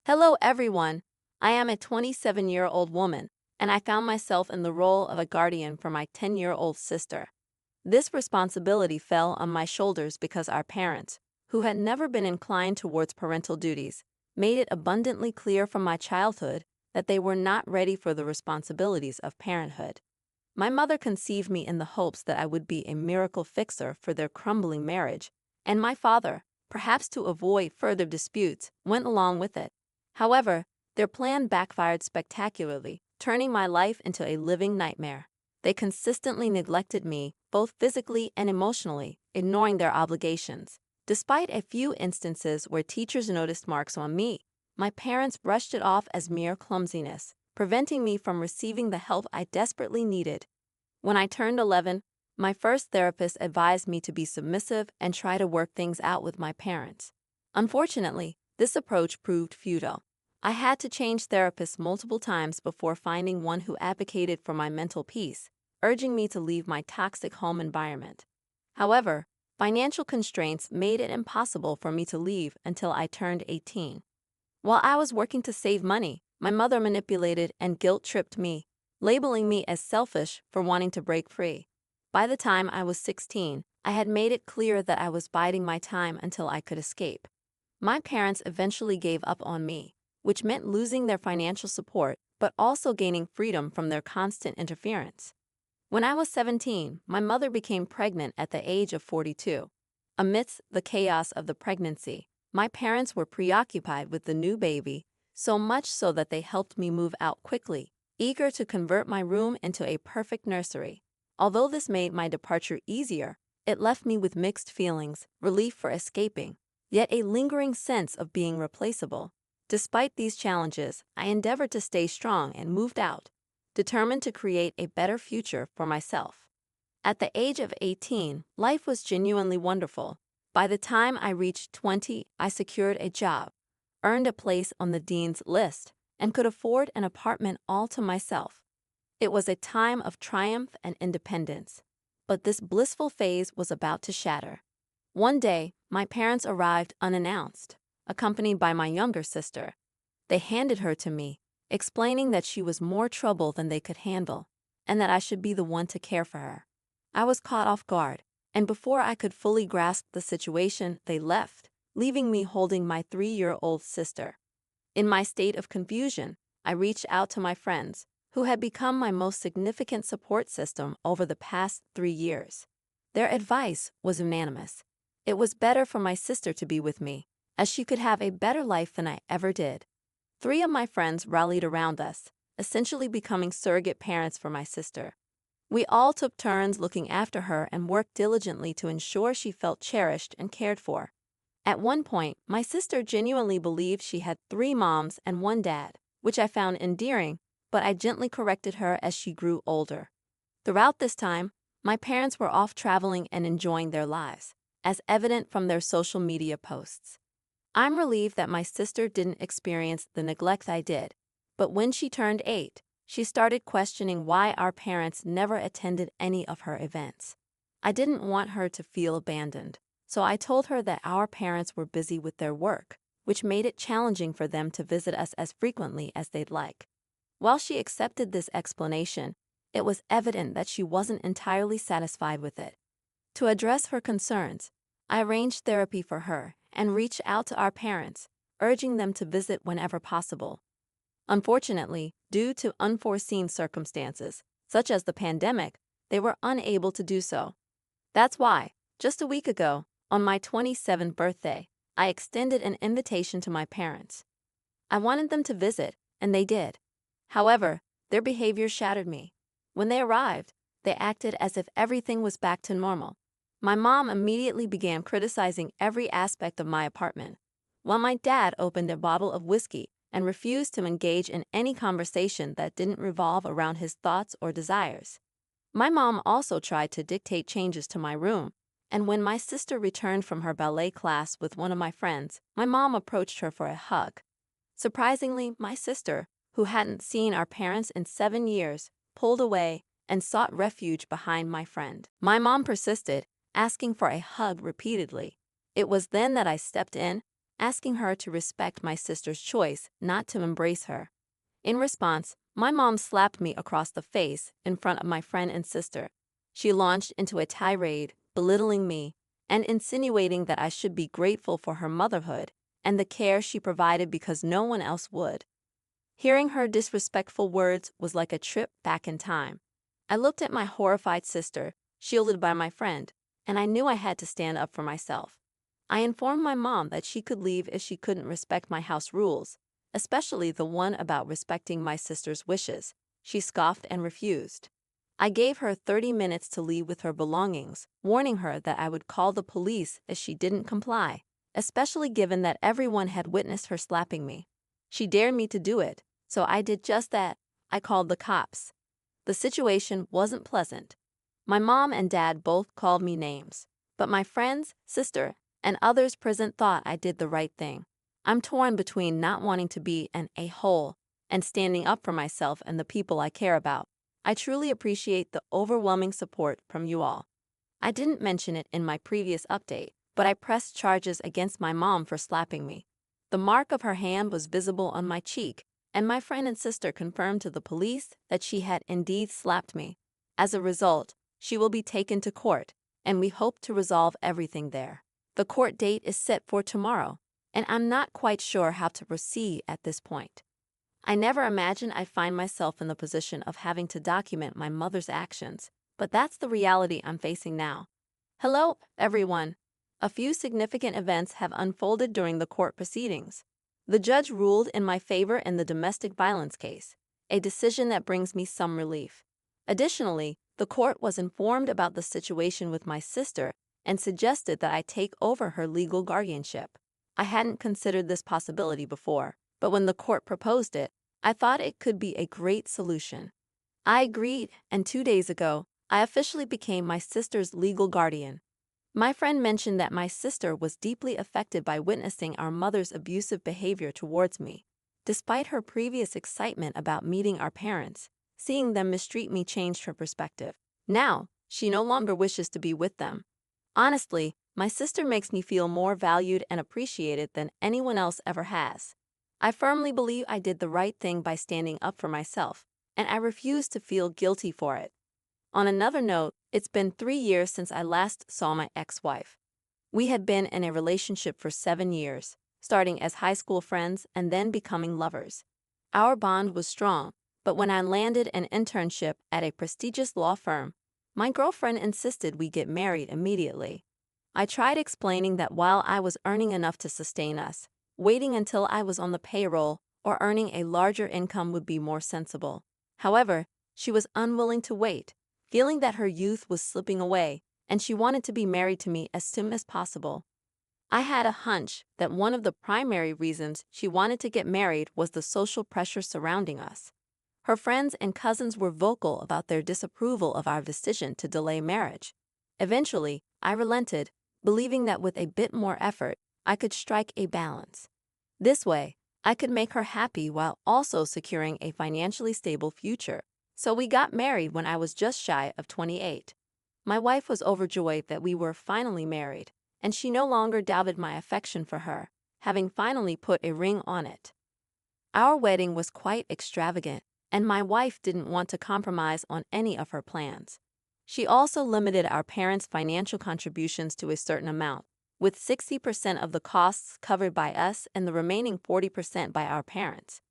Hello, everyone. I am a 27-year-old woman, and I found myself in the role of a guardian for my 10-year-old sister. This responsibility fell on my shoulders because our parents, who had never been inclined towards parental duties, made it abundantly clear from my childhood that they were not ready for the responsibilities of parenthood. My mother conceived me in the hopes that I would be a miracle fixer for their crumbling marriage, and my father, perhaps to avoid further disputes, went along with it. However, their plan backfired spectacularly, turning my life into a living nightmare. They consistently neglected me, both physically and emotionally, ignoring their obligations. Despite a few instances where teachers noticed marks on me, my parents brushed it off as mere clumsiness, preventing me from receiving the help I desperately needed. When I turned 11, my first therapist advised me to be submissive and try to work things out with my parents. Unfortunately, this approach proved futile. I had to change therapists multiple times before finding one who advocated for my mental peace, urging me to leave my toxic home environment. However, financial constraints made it impossible for me to leave until I turned 18. While I was working to save money, my mother manipulated and guilt-tripped me, labeling me as selfish for wanting to break free. By the time I was 16, I had made it clear that I was biding my time until I could escape. My parents eventually gave up on me, which meant losing their financial support but also gaining freedom from their constant interference. When I was 17, my mother became pregnant at the age of 42. Amidst the chaos of the pregnancy, my parents were preoccupied with the new baby, so much so that they helped me move out quickly, eager to convert my room into a perfect nursery. Although this made my departure easier, it left me with mixed feelings, relief for escaping, yet a lingering sense of being replaceable. Despite these challenges, I endeavored to stay strong and moved out, determined to create a better future for myself. At the age of 18, life was genuinely wonderful. By the time I reached 20, I secured a job, earned a place on the dean's list, and could afford an apartment all to myself. It was a time of triumph and independence. But this blissful phase was about to shatter. One day, my parents arrived unannounced, accompanied by my younger sister. They handed her to me, explaining that she was more trouble than they could handle, and that I should be the one to care for her. I was caught off guard, and before I could fully grasp the situation, they left, leaving me holding my 3-year-old sister. In my state of confusion, I reached out to my friends, who had become my most significant support system over the past 3 years. Their advice was unanimous. It was better for my sister to be with me, as she could have a better life than I ever did. 3 of my friends rallied around us, essentially becoming surrogate parents for my sister. We all took turns looking after her and worked diligently to ensure she felt cherished and cared for. At one point, my sister genuinely believed she had 3 moms and 1 dad, which I found endearing, but I gently corrected her as she grew older. Throughout this time, my parents were off traveling and enjoying their lives, as evident from their social media posts. I'm relieved that my sister didn't experience the neglect I did, but when she turned 8, she started questioning why our parents never attended any of her events. I didn't want her to feel abandoned, so I told her that our parents were busy with their work, which made it challenging for them to visit us as frequently as they'd like. While she accepted this explanation, it was evident that she wasn't entirely satisfied with it. To address her concerns, I arranged therapy for her and reached out to our parents, urging them to visit whenever possible. Unfortunately, due to unforeseen circumstances, such as the pandemic, they were unable to do so. That's why, just a week ago, on my 27th birthday, I extended an invitation to my parents. I wanted them to visit, and they did. However, their behavior shattered me. When they arrived, they acted as if everything was back to normal. My mom immediately began criticizing every aspect of my apartment, while my dad opened a bottle of whiskey and refused to engage in any conversation that didn't revolve around his thoughts or desires. My mom also tried to dictate changes to my room, and when my sister returned from her ballet class with one of my friends, my mom approached her for a hug. Surprisingly, my sister, who hadn't seen our parents in 7 years, pulled away and sought refuge behind my friend. My mom persisted, asking for a hug repeatedly. It was then that I stepped in, asking her to respect my sister's choice not to embrace her. In response, my mom slapped me across the face in front of my friend and sister. She launched into a tirade, belittling me and insinuating that I should be grateful for her motherhood and the care she provided because no one else would. Hearing her disrespectful words was like a trip back in time. I looked at my horrified sister, shielded by my friend, and I knew I had to stand up for myself. I informed my mom that she could leave if she couldn't respect my house rules, especially the one about respecting my sister's wishes. She scoffed and refused. I gave her 30 minutes to leave with her belongings, warning her that I would call the police if she didn't comply, especially given that everyone had witnessed her slapping me. She dared me to do it, so I did just that. I called the cops. The situation wasn't pleasant. My mom and dad both called me names, but my friends, sister, and others present thought I did the right thing. I'm torn between not wanting to be an a-hole and standing up for myself and the people I care about. I truly appreciate the overwhelming support from you all. I didn't mention it in my previous update, but I pressed charges against my mom for slapping me. The mark of her hand was visible on my cheek, and my friend and sister confirmed to the police that she had indeed slapped me. As a result, she will be taken to court, and we hope to resolve everything there. The court date is set for tomorrow, and I'm not quite sure how to proceed at this point. I never imagined I'd find myself in the position of having to document my mother's actions, but that's the reality I'm facing now. Hello, everyone. A few significant events have unfolded during the court proceedings. The judge ruled in my favor in the domestic violence case, a decision that brings me some relief. Additionally, the court was informed about the situation with my sister and suggested that I take over her legal guardianship. I hadn't considered this possibility before, but when the court proposed it, I thought it could be a great solution. I agreed, and 2 days ago, I officially became my sister's legal guardian. My friend mentioned that my sister was deeply affected by witnessing our mother's abusive behavior towards me. Despite her previous excitement about meeting our parents, seeing them mistreat me changed her perspective. Now, she no longer wishes to be with them. Honestly, my sister makes me feel more valued and appreciated than anyone else ever has. I firmly believe I did the right thing by standing up for myself, and I refuse to feel guilty for it. On another note, it's been 3 years since I last saw my ex-wife. We had been in a relationship for 7 years, starting as high school friends and then becoming lovers. Our bond was strong, but when I landed an internship at a prestigious law firm, my girlfriend insisted we get married immediately. I tried explaining that while I was earning enough to sustain us, waiting until I was on the payroll or earning a larger income would be more sensible. However, she was unwilling to wait, feeling that her youth was slipping away, and she wanted to be married to me as soon as possible. I had a hunch that one of the primary reasons she wanted to get married was the social pressure surrounding us. Her friends and cousins were vocal about their disapproval of our decision to delay marriage. Eventually, I relented, believing that with a bit more effort, I could strike a balance. This way, I could make her happy while also securing a financially stable future. So we got married when I was just shy of 28. My wife was overjoyed that we were finally married, and she no longer doubted my affection for her, having finally put a ring on it. Our wedding was quite extravagant, and my wife didn't want to compromise on any of her plans. She also limited our parents' financial contributions to a certain amount, with 60% of the costs covered by us and the remaining 40% by our parents.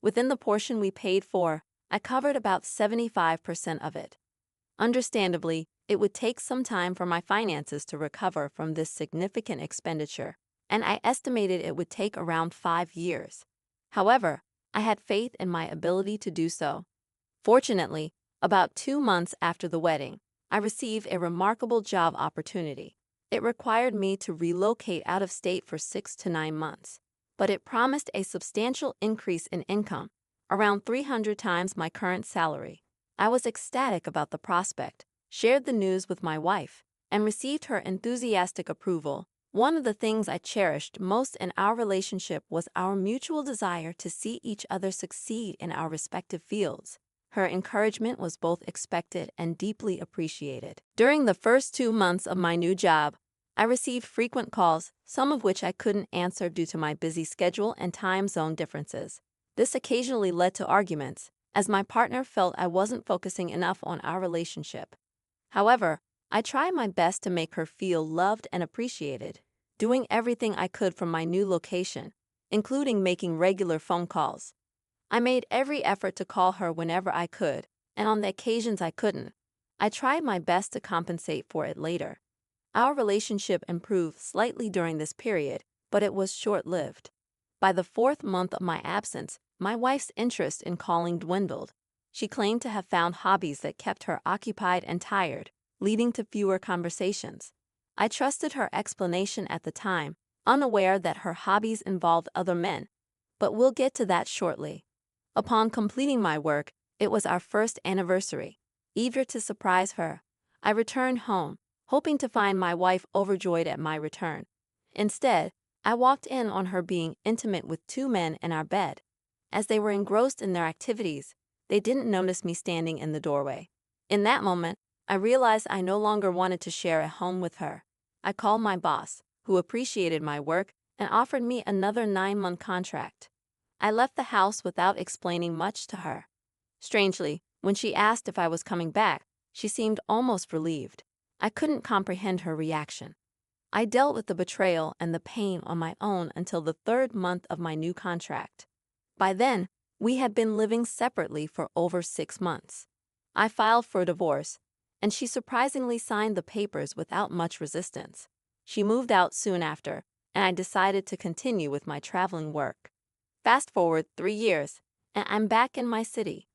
Within the portion we paid for, I covered about 75% of it. Understandably, it would take some time for my finances to recover from this significant expenditure, and I estimated it would take around 5 years. However, I had faith in my ability to do so. Fortunately, about 2 months after the wedding, I received a remarkable job opportunity. It required me to relocate out of state for 6 to 9 months, but it promised a substantial increase in income, around 300 times my current salary. I was ecstatic about the prospect, shared the news with my wife, and received her enthusiastic approval. One of the things I cherished most in our relationship was our mutual desire to see each other succeed in our respective fields. Her encouragement was both expected and deeply appreciated. During the first 2 months of my new job, I received frequent calls, some of which I couldn't answer due to my busy schedule and time zone differences. This occasionally led to arguments, as my partner felt I wasn't focusing enough on our relationship. However, I tried my best to make her feel loved and appreciated, doing everything I could from my new location, including making regular phone calls. I made every effort to call her whenever I could, and on the occasions I couldn't, I tried my best to compensate for it later. Our relationship improved slightly during this period, but it was short-lived. By the fourth month of my absence, my wife's interest in calling dwindled. She claimed to have found hobbies that kept her occupied and tired, leading to fewer conversations. I trusted her explanation at the time, unaware that her hobbies involved other men, but we'll get to that shortly. Upon completing my work, it was our first anniversary. Eager to surprise her, I returned home, hoping to find my wife overjoyed at my return. Instead, I walked in on her being intimate with two men in our bed. As they were engrossed in their activities, they didn't notice me standing in the doorway. In that moment, I realized I no longer wanted to share a home with her. I called my boss, who appreciated my work and offered me another 9-month contract. I left the house without explaining much to her. Strangely, when she asked if I was coming back, she seemed almost relieved. I couldn't comprehend her reaction. I dealt with the betrayal and the pain on my own until the 3rd month of my new contract. By then, we had been living separately for over 6 months. I filed for divorce, and she surprisingly signed the papers without much resistance. She moved out soon after, and I decided to continue with my traveling work. Fast forward 3 years, and I'm back in my city.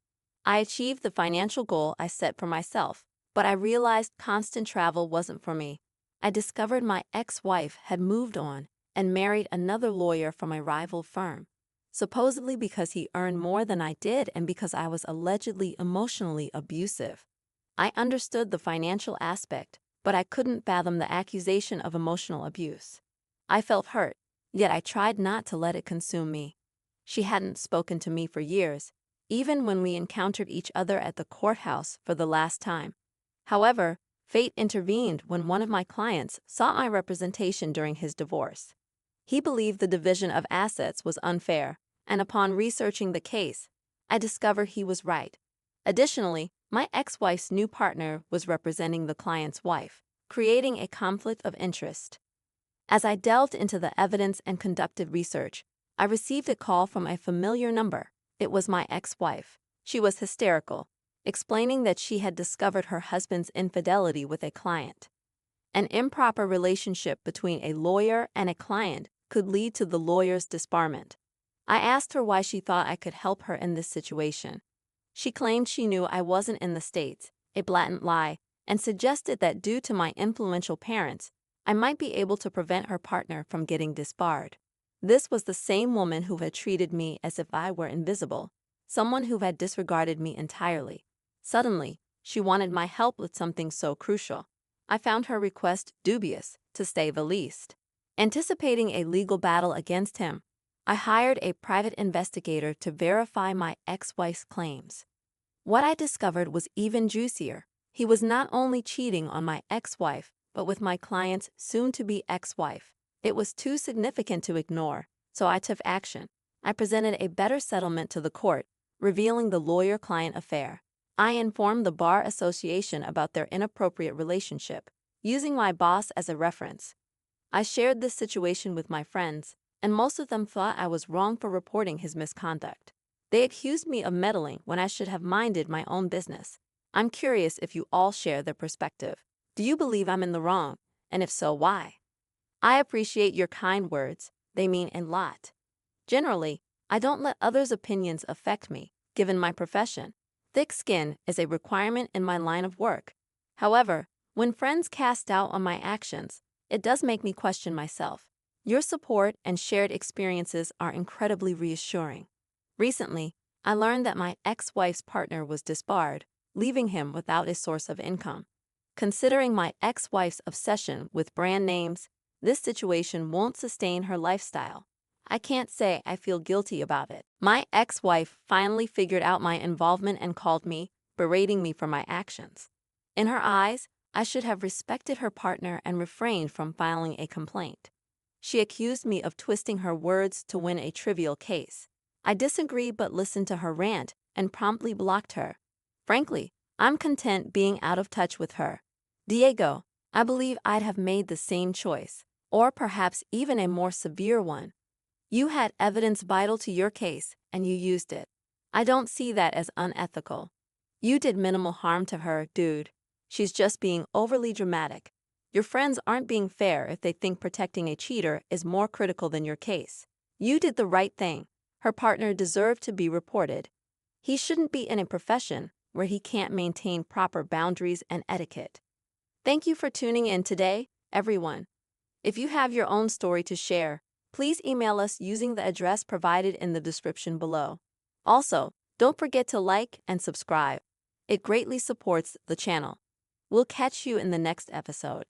I achieved the financial goal I set for myself, but I realized constant travel wasn't for me. I discovered my ex-wife had moved on and married another lawyer from a rival firm, supposedly because he earned more than I did and because I was allegedly emotionally abusive. I understood the financial aspect, but I couldn't fathom the accusation of emotional abuse. I felt hurt, yet I tried not to let it consume me. She hadn't spoken to me for years, even when we encountered each other at the courthouse for the last time. However, fate intervened when one of my clients sought my representation during his divorce. He believed the division of assets was unfair, and upon researching the case, I discovered he was right. Additionally, my ex-wife's new partner was representing the client's wife, creating a conflict of interest. As I delved into the evidence and conducted research, I received a call from a familiar number. It was my ex-wife. She was hysterical, explaining that she had discovered her husband's infidelity with a client. An improper relationship between a lawyer and a client could lead to the lawyer's disbarment. I asked her why she thought I could help her in this situation. She claimed she knew I wasn't in the States, a blatant lie, and suggested that due to my influential parents, I might be able to prevent her partner from getting disbarred. This was the same woman who had treated me as if I were invisible, someone who had disregarded me entirely. Suddenly, she wanted my help with something so crucial. I found her request dubious, to say the least. Anticipating a legal battle against him, I hired a private investigator to verify my ex-wife's claims. What I discovered was even juicier. He was not only cheating on my ex-wife, but with my client's soon-to-be ex-wife. It was too significant to ignore, so I took action. I presented a better settlement to the court, revealing the lawyer-client affair. I informed the Bar Association about their inappropriate relationship, using my boss as a reference. I shared this situation with my friends, and most of them thought I was wrong for reporting his misconduct. They accused me of meddling when I should have minded my own business. I'm curious if you all share their perspective. Do you believe I'm in the wrong? And if so, why? I appreciate your kind words. They mean a lot. Generally, I don't let others' opinions affect me, given my profession. Thick skin is a requirement in my line of work. However, when friends cast doubt on my actions, it does make me question myself. Your support and shared experiences are incredibly reassuring. Recently, I learned that my ex-wife's partner was disbarred, leaving him without a source of income. Considering my ex-wife's obsession with brand names, this situation won't sustain her lifestyle. I can't say I feel guilty about it. My ex-wife finally figured out my involvement and called me, berating me for my actions. In her eyes, I should have respected her partner and refrained from filing a complaint. She accused me of twisting her words to win a trivial case. I disagree but listened to her rant and promptly blocked her. Frankly, I'm content being out of touch with her. Diego, I believe I'd have made the same choice, or perhaps even a more severe one. You had evidence vital to your case, and you used it. I don't see that as unethical. You did minimal harm to her, dude. She's just being overly dramatic. Your friends aren't being fair if they think protecting a cheater is more critical than your case. You did the right thing. Her partner deserved to be reported. He shouldn't be in a profession where he can't maintain proper boundaries and etiquette. Thank you for tuning in today, everyone. If you have your own story to share, please email us using the address provided in the description below. Also, don't forget to like and subscribe. It greatly supports the channel. We'll catch you in the next episode.